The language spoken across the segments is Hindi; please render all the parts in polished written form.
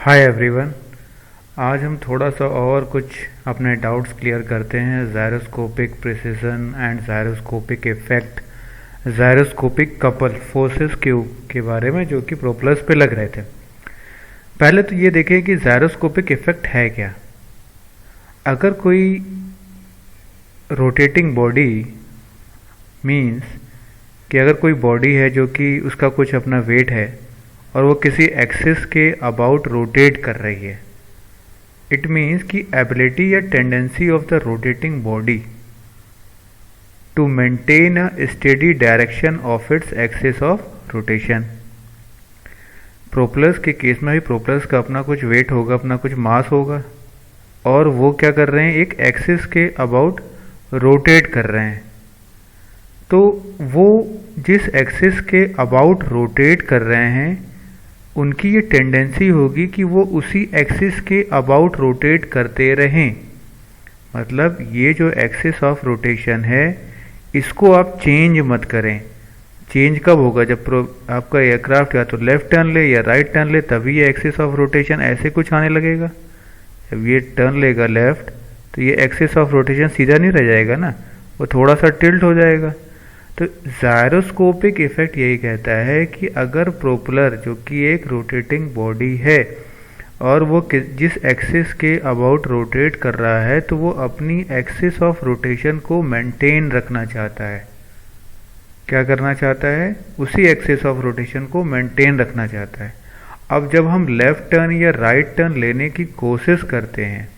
Hi everyone. आज हम थोड़ा सा और कुछ अपने डाउट्स क्लियर करते हैं gyroscopic precision and gyroscopic effect, gyroscopic couple forces के बारे में जो कि प्रोपेलर्स पे लग रहे थे। पहले तो ये देखें कि जायरोस्कोपिक इफेक्ट है क्या। अगर कोई रोटेटिंग बॉडी मीन्स कि अगर कोई बॉडी है जो कि उसका कुछ अपना वेट है और वो किसी एक्सिस के अबाउट रोटेट कर रही है, इट मीन्स कि एबिलिटी या tendency of the rotating body to maintain a steady direction of its axis of rotation. Propellers के केस में भी प्रोपेलर्स का अपना कुछ वेट होगा, अपना कुछ मास होगा, और वो क्या कर रहे हैं, एक एक्सिस के अबाउट रोटेट कर रहे हैं। तो वो जिस एक्सिस के अबाउट रोटेट कर रहे हैं उनकी ये टेंडेंसी होगी कि वो उसी एक्सिस के अबाउट रोटेट करते रहें। मतलब ये जो एक्सिस ऑफ रोटेशन है इसको आप चेंज मत करें। चेंज कब होगा? जब आपका एयरक्राफ्ट या तो लेफ्ट टर्न ले या राइट टर्न ले, तभी ये एक्सिस ऑफ रोटेशन ऐसे कुछ आने लगेगा। जब ये टर्न लेगा लेफ्ट तो ये एक्सिस ऑफ रोटेशन सीधा नहीं रह जाएगा ना, वो थोड़ा सा टिल्ट हो जाएगा। तो जायरोस्कोपिक इफेक्ट यही कहता है कि अगर प्रोपेलर जो कि एक रोटेटिंग बॉडी है और वो जिस एक्सिस के अबाउट रोटेट कर रहा है तो वो अपनी एक्सिस ऑफ रोटेशन को मेंटेन रखना चाहता है। क्या करना चाहता है? उसी एक्सिस ऑफ रोटेशन को मेंटेन रखना चाहता है। अब जब हम लेफ्ट टर्न या राइट टर्न लेने की कोशिश करते हैं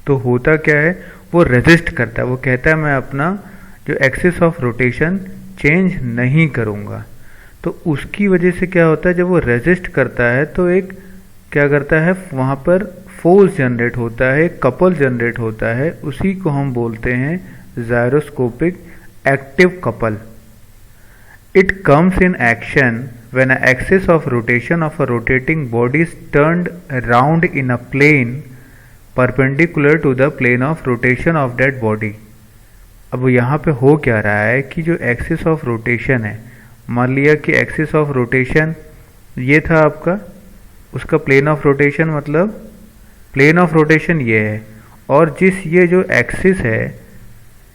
तो होता क्या है, वो रेजिस्ट करता है। वो कहता है मैं अपना जो एक्सिस ऑफ रोटेशन चेंज नहीं करूँगा। तो उसकी वजह से क्या होता है, जब वो रेजिस्ट करता है तो एक क्या करता है, वहाँ पर फोर्स जनरेट होता है, कपल जनरेट होता है। उसी को हम बोलते हैं gyroscopic active couple. It comes in action when an axis of rotation of a rotating body is turned round in a plane perpendicular to the plane of rotation of that body। अब यहाँ पे हो क्या रहा है कि जो एक्सिस ऑफ रोटेशन है, मान लिया कि एक्सिस ऑफ रोटेशन ये था आपका, उसका प्लेन ऑफ रोटेशन मतलब प्लेन ऑफ रोटेशन ये है, और जिस ये जो एक्सिस है,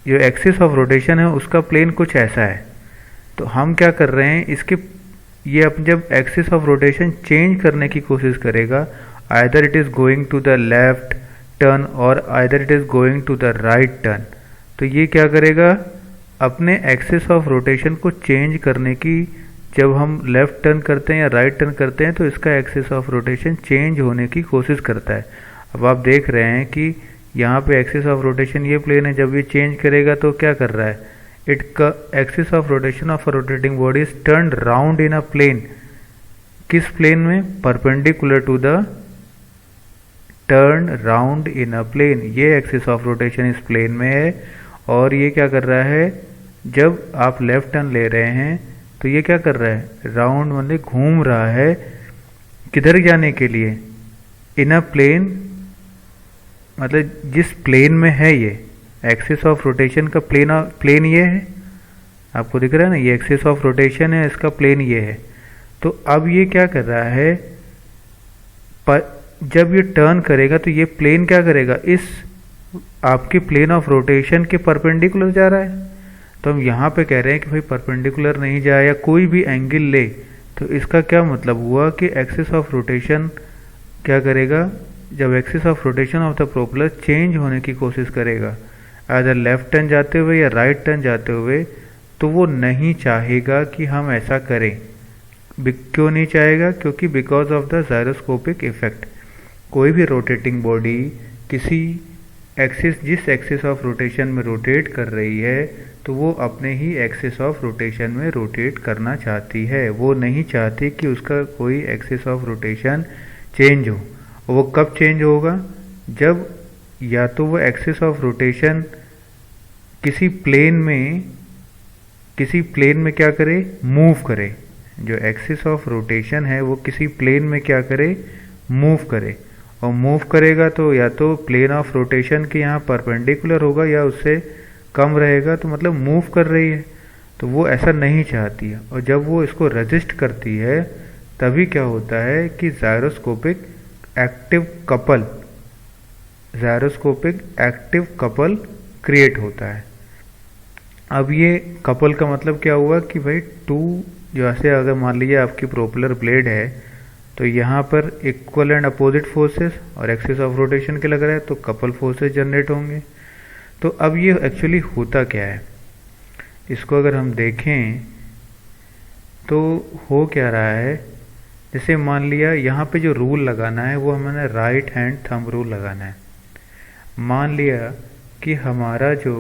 जो एक्सिस ऑफ रोटेशन है उसका प्लेन कुछ ऐसा है। तो हम क्या कर रहे हैं, इसके ये अब जब एक्सिस ऑफ रोटेशन चेंज करने की कोशिश करेगा, either it is going to the left turn or either it is going to the right turn, तो ये क्या करेगा, अपने एक्सिस ऑफ रोटेशन को चेंज करने की, जब हम लेफ्ट टर्न करते हैं या राइट टर्न करते हैं तो इसका एक्सिस ऑफ रोटेशन चेंज होने की कोशिश करता है। अब आप देख रहे हैं कि यहाँ पे एक्सिस ऑफ रोटेशन ये प्लेन है, जब ये चेंज करेगा तो क्या कर रहा है, axis of rotation of a rotating body is turn round in a plane. किस प्लेन में? Perpendicular to the turn round in a plane. ये एक्सिस ऑफ रोटेशन इस प्लेन में है। और ये क्या कर रहा है, जब आप लेफ्ट टर्न ले रहे हैं तो ये क्या कर रहा है, राउंड मतलब घूम रहा है। किधर जाने के लिए? इन अ प्लेन, मतलब जिस प्लेन में है ये एक्सिस ऑफ रोटेशन का प्लेन ये है, आपको दिख रहा है ना, ये एक्सिस ऑफ रोटेशन है, इसका प्लेन ये है। तो अब ये क्या कर रहा है, जब ये टर्न करेगा तो ये प्लेन क्या करेगा, इस आपके प्लेन ऑफ रोटेशन के परपेंडिकुलर जा रहा है। तो हम यहाँ पे कह रहे हैं कि भाई परपेंडिकुलर नहीं जाए या कोई भी एंगल ले, तो इसका क्या मतलब हुआ कि एक्सिस ऑफ रोटेशन क्या करेगा, जब axis of rotation of the propeller change होने की कोशिश करेगा, अगर लेफ्ट टर्न जाते हुए या राइट टर्न जाते हुए, तो वो नहीं चाहेगा कि हम ऐसा करें। क्यों नहीं चाहेगा? क्योंकि because of the gyroscopic effect. कोई भी रोटेटिंग बॉडी किसी एक्सिस, जिस एक्सिस ऑफ रोटेशन में रोटेट कर रही है तो वो अपने ही एक्सिस ऑफ रोटेशन में रोटेट करना चाहती है। वो नहीं चाहती कि उसका कोई एक्सिस ऑफ रोटेशन चेंज हो। वो कब चेंज होगा? जब या तो वो एक्सिस ऑफ रोटेशन किसी प्लेन में क्या करे, मूव करे। जो एक्सिस ऑफ रोटेशन है वो किसी प्लेन में क्या करे, मूव करे। और मूव करेगा तो या तो प्लेन ऑफ रोटेशन के यहाँ परपेंडिकुलर होगा या उससे कम रहेगा, तो मतलब मूव कर रही है। तो वो ऐसा नहीं चाहती है, और जब वो इसको रेजिस्ट करती है तभी क्या होता है कि gyroscopic active couple, gyroscopic active couple create होता है। अब ये कपल का मतलब क्या हुआ कि भाई टू, जैसे अगर मान लीजिए आपकी प्रोपेलर ब्लेड है तो यहाँ पर इक्वल एंड अपोजिट फोर्सेस और एक्सिस ऑफ रोटेशन के लग रहा है तो कपल फोर्सेस जनरेट होंगे। तो अब ये एक्चुअली होता क्या है, इसको अगर हम देखें तो हो क्या रहा है, जैसे मान लिया यहाँ पे जो रूल लगाना है वो हमें राइट हैंड थंब रूल लगाना है। मान लिया कि हमारा जो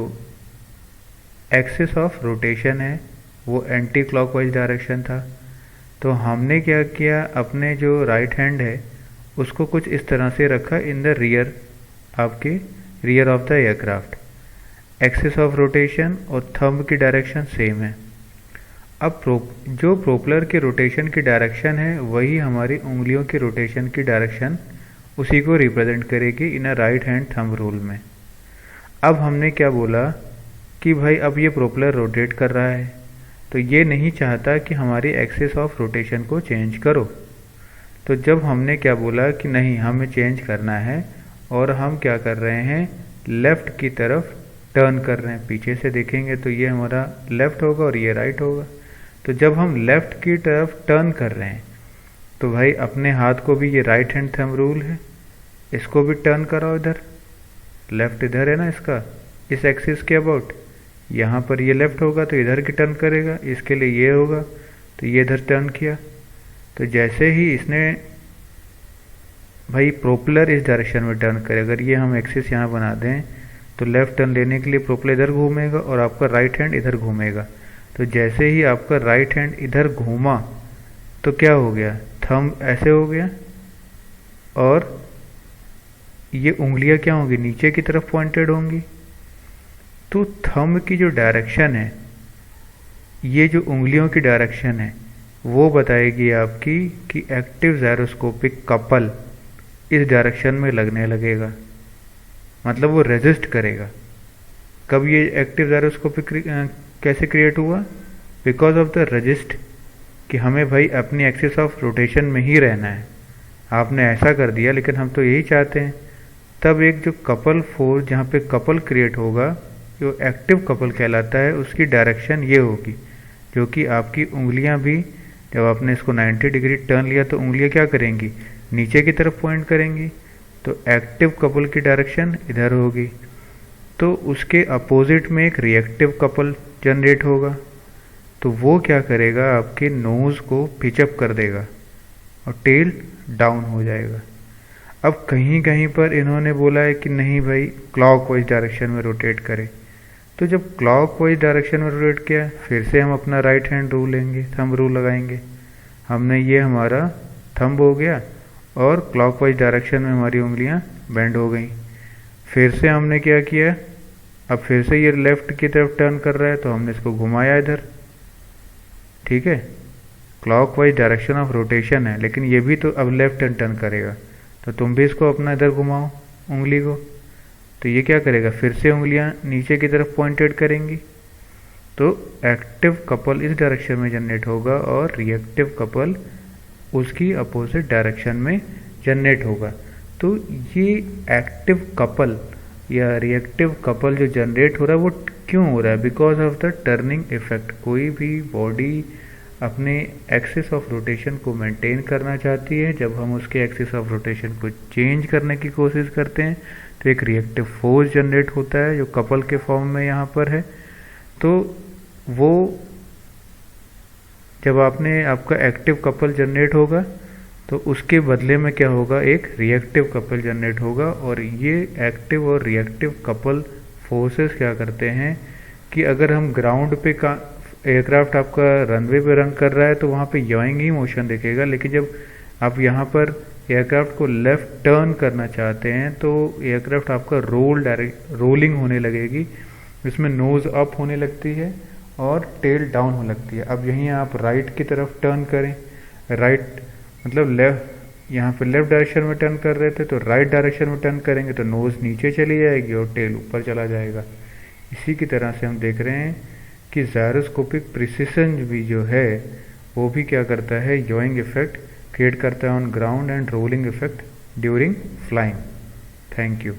एक्सिस ऑफ रोटेशन है वो एंटी क्लॉकवाइज डायरेक्शन था, तो हमने क्या किया, अपने जो राइट हैंड है उसको कुछ इस तरह से रखा इन द रियर, आपके rear of the aircraft. Axis of rotation और थंब की डायरेक्शन सेम है। अब जो प्रोपेलर के रोटेशन की डायरेक्शन है वही हमारी उंगलियों की रोटेशन की डायरेक्शन उसी को रिप्रेजेंट करेगी in a right hand thumb rule में। अब हमने क्या बोला कि भाई अब ये प्रोपेलर रोटेट कर रहा है तो ये नहीं चाहता कि हमारी एक्सिस ऑफ रोटेशन को चेंज करो। तो जब हमने क्या बोला कि नहीं हमें चेंज करना है और हम क्या कर रहे हैं, लेफ़्ट की तरफ टर्न कर रहे हैं। पीछे से देखेंगे तो ये हमारा लेफ़्ट होगा और ये राइट होगा। तो जब हम लेफ़्ट की तरफ टर्न कर रहे हैं तो भाई अपने हाथ को भी, ये राइट हैंड थंब रूल है, इसको भी टर्न कराओ इधर, लेफ़्ट इधर है ना इसका, इस एक्सिस के अबाउट, यहाँ पर ये लेफ़्ट होगा तो इधर की टर्न करेगा, इसके लिए ये होगा तो ये इधर टर्न किया। तो जैसे ही इसने भाई प्रोपेलर इस डायरेक्शन में टर्न करे, अगर ये हम एक्सिस यहाँ बना दें तो लेफ़्ट टर्न लेने के लिए प्रोपेलर इधर घूमेगा और आपका राइट हैंड इधर घूमेगा। तो जैसे ही आपका राइट हैंड इधर घूमा तो क्या हो गया, थंब ऐसे हो गया और ये उंगलियां क्या होंगी, नीचे की तरफ पॉइंटेड होंगी। तो थंब की जो डायरेक्शन है, ये जो उंगलियों की डायरेक्शन है वो बताएगी आपकी कि एक्टिव जायरोस्कोपिक कपल इस डायरेक्शन में लगने लगेगा, मतलब वो रेजिस्ट करेगा। कब ये एक्टिव जायरोस्कोपिक कैसे क्रिएट हुआ, बिकॉज ऑफ द रेजिस्ट, कि हमें भाई अपनी एक्सिस ऑफ रोटेशन में ही रहना है। आपने ऐसा कर दिया लेकिन हम तो यही चाहते हैं। तब एक जो कपल फोर्स, जहाँ पे कपल क्रिएट होगा, जो एक्टिव कपल कहलाता है, उसकी डायरेक्शन ये होगी, जो कि आपकी उंगलियां भी, जब आपने इसको 90 डिग्री टर्न लिया तो उंगलियां क्या करेंगी, नीचे की तरफ पॉइंट करेंगी। तो एक्टिव कपल की डायरेक्शन इधर होगी, तो उसके अपोजिट में एक रिएक्टिव कपल जनरेट होगा। तो वो क्या करेगा, आपके नोज़ को पिचअप कर देगा और टेल डाउन हो जाएगा। अब कहीं कहीं पर इन्होंने बोला है कि नहीं भाई क्लॉकवाइज डायरेक्शन में रोटेट करें। तो जब क्लॉकवाइज डायरेक्शन में रोटेट किया, फिर से हम अपना राइट हैंड रूल लेंगे, थंब रूल लगाएंगे। हमने, ये हमारा थंब हो गया और क्लॉकवाइज डायरेक्शन में हमारी उंगलियां बेंड हो गई। फिर से हमने क्या किया, अब फिर से ये लेफ्ट की तरफ टर्न कर रहा है तो हमने इसको घुमाया इधर, ठीक है, क्लॉकवाइज डायरेक्शन ऑफ रोटेशन है, लेकिन ये भी तो अब लेफ्ट हैंड टर्न करेगा। तो तुम भी इसको अपना इधर घुमाओ उंगली को, तो ये क्या करेगा, फिर से उंगलियां नीचे की तरफ पॉइंटेड करेंगी। तो एक्टिव कपल इस डायरेक्शन में जनरेट होगा और रिएक्टिव कपल उसकी अपोजिट डायरेक्शन में जनरेट होगा। तो ये एक्टिव कपल या रिएक्टिव कपल जो जनरेट हो रहा है वो क्यों हो रहा है, because of the turning effect. कोई भी बॉडी अपने एक्सिस ऑफ रोटेशन को मेंटेन करना चाहती है, जब हम उसके एक्सिस ऑफ रोटेशन को चेंज करने की कोशिश करते हैं तो एक रिएक्टिव फोर्स जनरेट होता है जो कपल के फॉर्म में यहाँ पर है। तो वो जब आपका एक्टिव कपल जनरेट होगा तो उसके बदले में क्या होगा, एक रिएक्टिव कपल जनरेट होगा। और ये एक्टिव और रिएक्टिव कपल फोर्सेस क्या करते हैं कि अगर हम ग्राउंड पे का एयरक्राफ्ट आपका रनवे पे रन कर रहा है तो वहाँ पे याइंग ही मोशन दिखेगा, लेकिन जब आप यहाँ पर एयरक्राफ्ट को लेफ्ट टर्न करना चाहते हैं तो एयरक्राफ्ट आपका रोलिंग होने लगेगी, इसमें नोज़ अप होने लगती है और टेल डाउन होने लगती है। अब यहीं आप राइट की तरफ टर्न करें, राइट मतलब लेफ्ट, यहाँ पे लेफ्ट डायरेक्शन में टर्न कर रहे थे तो राइट डायरेक्शन में टर्न करेंगे तो नोज़ नीचे चली जाएगी और टेल ऊपर चला जाएगा। इसी की तरह से हम देख रहे हैं कि जायरोस्कोपिक प्रिसिशन भी जो है वो भी क्या करता है, याइंग इफेक्ट क्रिएट करता है on ground and rolling effect during flying. Thank you.